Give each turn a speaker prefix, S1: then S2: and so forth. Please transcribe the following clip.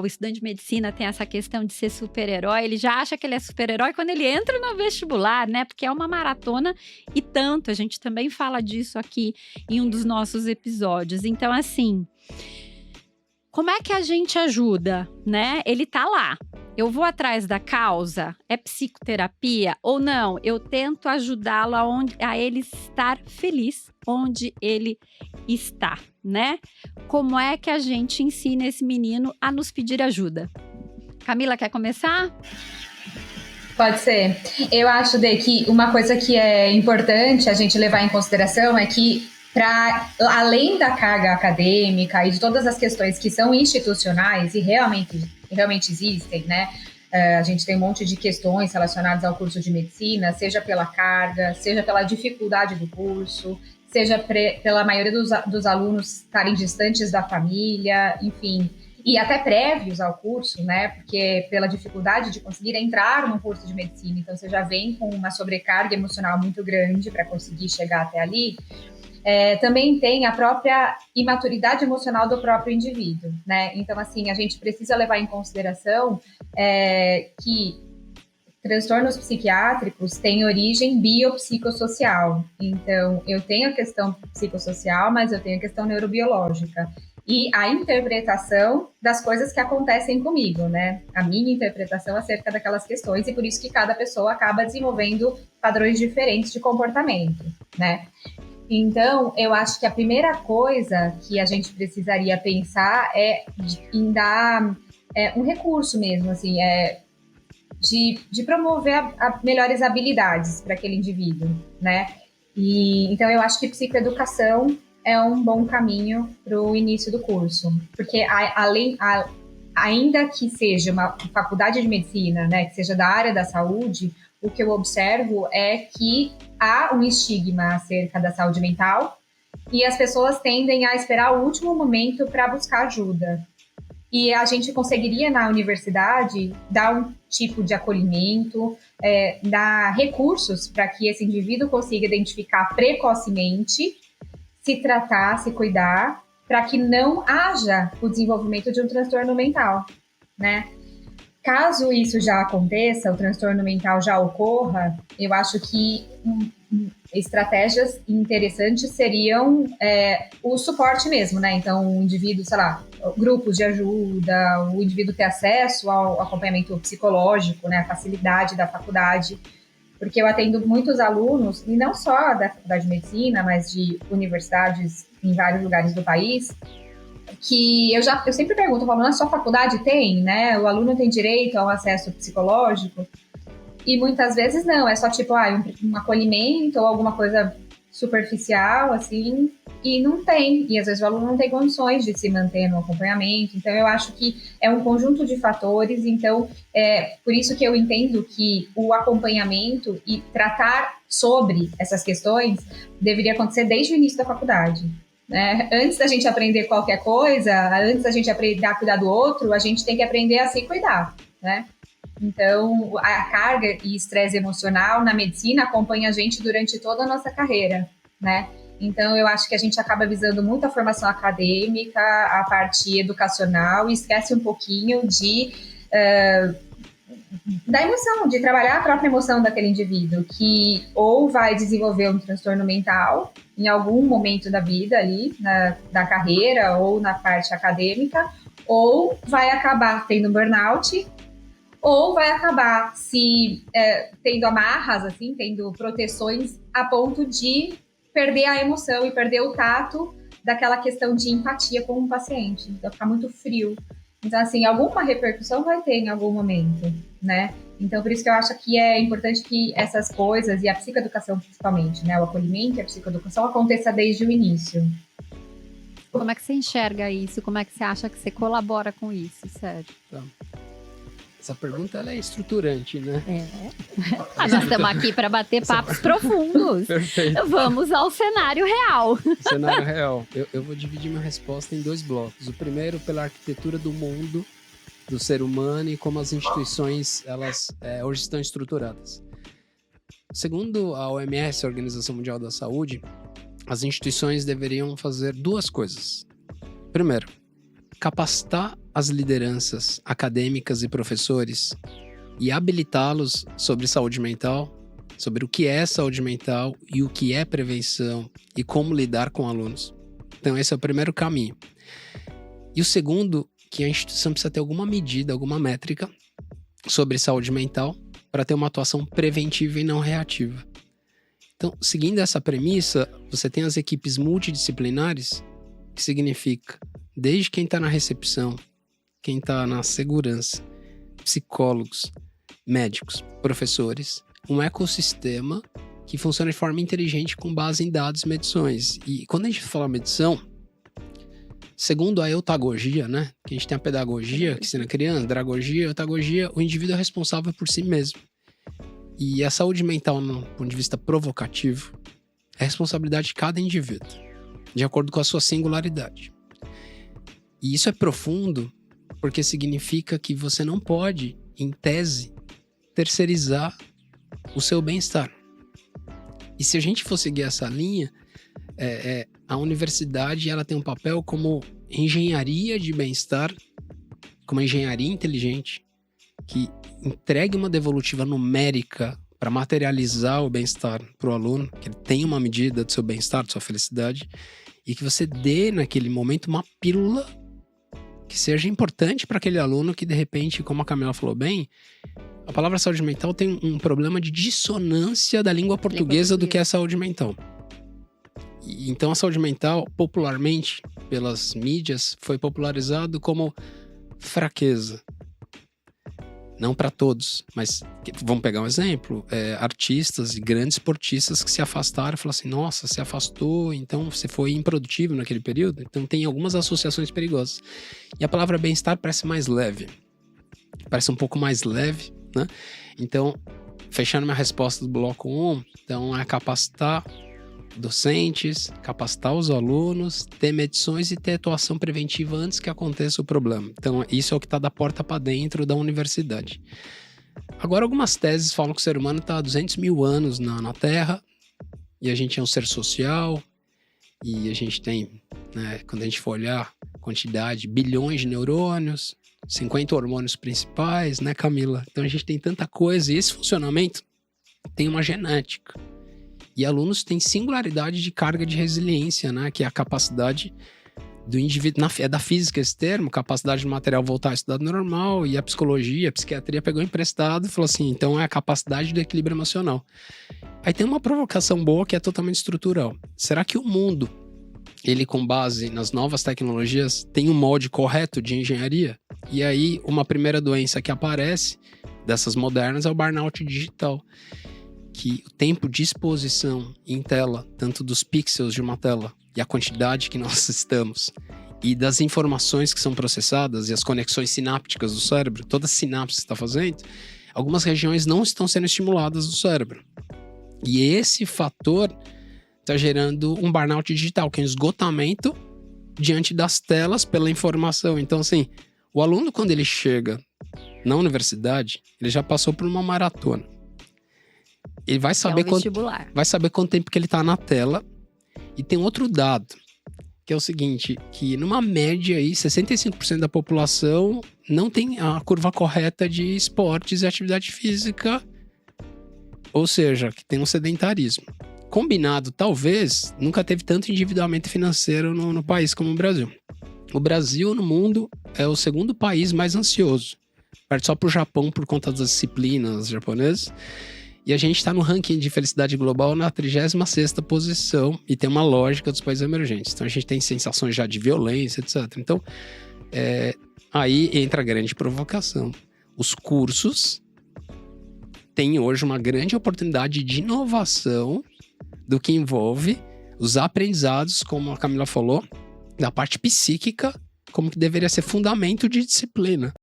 S1: o estudante de medicina tem essa questão de ser super-herói, ele já acha que ele é super-herói quando ele entra no vestibular, né? Porque é uma maratona e tanto. A gente também fala disso aqui em um dos nossos episódios. Então, assim, como é que a gente ajuda, né? Ele tá lá. Eu vou atrás da causa? É psicoterapia ou não? Eu tento ajudá-lo a ele estar feliz onde ele está, né? Como é que a gente ensina esse menino a nos pedir ajuda? Camila, quer começar?
S2: Pode ser. Eu acho, Dê, que uma coisa que é importante a gente levar em consideração é que, além da carga acadêmica e de todas as questões que são institucionais e realmente existem, né? A gente tem um monte de questões relacionadas ao curso de medicina, seja pela carga, seja pela dificuldade do curso, seja pela maioria dos alunos estarem distantes da família, enfim, e até prévios ao curso, né? Porque pela dificuldade de conseguir entrar no curso de medicina, então você já vem com uma sobrecarga emocional muito grande para conseguir chegar até ali. Também tem a própria imaturidade emocional do próprio indivíduo, né? Então, assim, a gente precisa levar em consideração que transtornos psiquiátricos têm origem biopsicossocial. Então, eu tenho a questão psicossocial, mas eu tenho a questão neurobiológica. E a interpretação das coisas que acontecem comigo, né? A minha interpretação acerca daquelas questões, e por isso que cada pessoa acaba desenvolvendo padrões diferentes de comportamento, né? Então, eu acho que a primeira coisa que a gente precisaria pensar é em dar um recurso mesmo, assim, de promover melhores habilidades para aquele indivíduo, né? E então eu acho que psicoeducação é um bom caminho para o início do curso, porque ainda que seja uma faculdade de medicina, né, que seja da área da saúde, o que eu observo é que há um estigma acerca da saúde mental e as pessoas tendem a esperar o último momento para buscar ajuda. E a gente conseguiria, na universidade, dar um tipo de acolhimento, dar recursos para que esse indivíduo consiga identificar precocemente, se tratar, se cuidar, para que não haja o desenvolvimento de um transtorno mental, né? Caso isso já aconteça, o transtorno mental já ocorra, eu acho que estratégias interessantes seriam o suporte mesmo, né? Então, o indivíduo, sei lá, grupos de ajuda, o indivíduo ter acesso ao acompanhamento psicológico, né? A facilidade da faculdade, porque eu atendo muitos alunos, e não só da faculdade de medicina, mas de universidades em vários lugares do país, que eu sempre pergunto, eu falo, na sua faculdade tem, né? O aluno tem direito ao acesso psicológico? E muitas vezes não, é só tipo, um acolhimento ou alguma coisa superficial, assim, e não tem. E às vezes o aluno não tem condições de se manter no acompanhamento. Então, eu acho que é um conjunto de fatores. Então, por isso que eu entendo que o acompanhamento e tratar sobre essas questões deveria acontecer desde o início da faculdade. Né? Antes da gente aprender qualquer coisa, antes da gente aprender a cuidar do outro, a gente tem que aprender a se cuidar, né? Então, a carga e estresse emocional na medicina acompanha a gente durante toda a nossa carreira, né? Então, eu acho que a gente acaba visando muito a formação acadêmica, a parte educacional, e esquece um pouquinho da emoção, de trabalhar a própria emoção daquele indivíduo, que ou vai desenvolver um transtorno mental em algum momento da vida ali, da carreira ou na parte acadêmica, ou vai acabar tendo burnout, ou vai acabar tendo amarras, assim, tendo proteções a ponto de perder a emoção e perder o tato daquela questão de empatia com o paciente. Vai ficar muito frio. Então, assim, alguma repercussão vai ter em algum momento, né? Então, por isso que eu acho que é importante que essas coisas, e a psicoeducação principalmente, né? O acolhimento e a psicoeducação aconteça desde o início.
S1: Como é que você enxerga isso? Como é que você acha que você colabora com isso, Sérgio?
S3: Então, essa pergunta ela é estruturante, né?
S1: Nós estamos aqui para bater papos profundos.
S3: Perfeito.
S1: Vamos ao cenário real.
S3: Cenário real. Eu vou dividir minha resposta em 2 blocos. O primeiro, pela arquitetura do mundo, do ser humano e como as instituições elas hoje estão estruturadas. Segundo a OMS, a Organização Mundial da Saúde, as instituições deveriam fazer 2 coisas. Primeiro, capacitar as lideranças acadêmicas e professores e habilitá-los sobre saúde mental, sobre o que é saúde mental e o que é prevenção e como lidar com alunos. Então esse é o primeiro caminho. E o segundo, que a instituição precisa ter alguma medida, alguma métrica sobre saúde mental para ter uma atuação preventiva e não reativa. Então, seguindo essa premissa, você tem as equipes multidisciplinares, que significa desde quem está na recepção, quem está na segurança, psicólogos, médicos, professores, um ecossistema que funciona de forma inteligente com base em dados e medições. E quando a gente fala medição, segundo a eutagogia, né? Que a gente tem a pedagogia, que ensina criança, andragogia, eutagogia, o indivíduo é responsável por si mesmo. E a saúde mental, no ponto de vista provocativo, é responsabilidade de cada indivíduo, de acordo com a sua singularidade. E isso é profundo porque significa que você não pode, em tese, terceirizar o seu bem-estar. E se a gente for seguir essa linha, a universidade ela tem um papel como engenharia de bem-estar, como engenharia inteligente, que entregue uma devolutiva numérica para materializar o bem-estar para o aluno, que ele tenha uma medida do seu bem-estar, da sua felicidade, e que você dê naquele momento uma pílula que seja importante para aquele aluno que, de repente, como a Camila falou bem, a palavra saúde mental tem um problema de dissonância da língua portuguesa do que é saúde mental. E, então, a saúde mental, popularmente, pelas mídias, foi popularizado como fraqueza. Não para todos, mas vamos pegar um exemplo, artistas e grandes esportistas que se afastaram e falaram assim, nossa, se afastou, então você foi improdutivo naquele período. Então tem algumas associações perigosas. E a palavra bem-estar parece mais leve, parece um pouco mais leve, né? Então, fechando minha resposta do bloco 1, então é capacitar docentes, capacitar os alunos, ter medições e ter atuação preventiva antes que aconteça o problema. Então, isso é o que está da porta para dentro da universidade. Agora, algumas teses falam que o ser humano está há 200 mil anos na Terra e a gente é um ser social e a gente tem, né, quando a gente for olhar a quantidade, bilhões de neurônios, 50 hormônios principais, né, Camila? Então, a gente tem tanta coisa e esse funcionamento tem uma genética. E alunos têm singularidade de carga de resiliência, né? Que é a capacidade do indivíduo, é da física esse termo, capacidade do material voltar ao estado normal, e a psicologia, a psiquiatria pegou emprestado e falou assim, então é a capacidade do equilíbrio emocional. Aí tem uma provocação boa que é totalmente estrutural. Será que o mundo, ele com base nas novas tecnologias, tem um molde correto de engenharia? E aí uma primeira doença que aparece, dessas modernas, é o burnout digital. Que o tempo de exposição em tela, tanto dos pixels de uma tela e a quantidade que nós estamos, e das informações que são processadas e as conexões sinápticas do cérebro, toda a sinapse que está fazendo, algumas regiões não estão sendo estimuladas do cérebro. E esse fator está gerando um burnout digital, que é um esgotamento diante das telas pela informação. Então, assim, o aluno, quando ele chega na universidade, ele já passou por uma maratona. Ele vai saber, vai saber quanto tempo que ele está na tela. E tem outro dado, que é o seguinte, que numa média aí, 65% da população não tem a curva correta de esportes e atividade física, ou seja, que tem um sedentarismo. Combinado, talvez, nunca teve tanto endividamento financeiro no país como o Brasil. O Brasil, no mundo, é o segundo país mais ansioso, perto só pro Japão por conta das disciplinas japonesas. E a gente está no ranking de felicidade global na 36ª posição e tem uma lógica dos países emergentes. Então a gente tem sensações já de violência, etc. Então aí entra a grande provocação. Os cursos têm hoje uma grande oportunidade de inovação do que envolve os aprendizados, como a Camila falou, da parte psíquica, como que deveria ser fundamento de disciplina.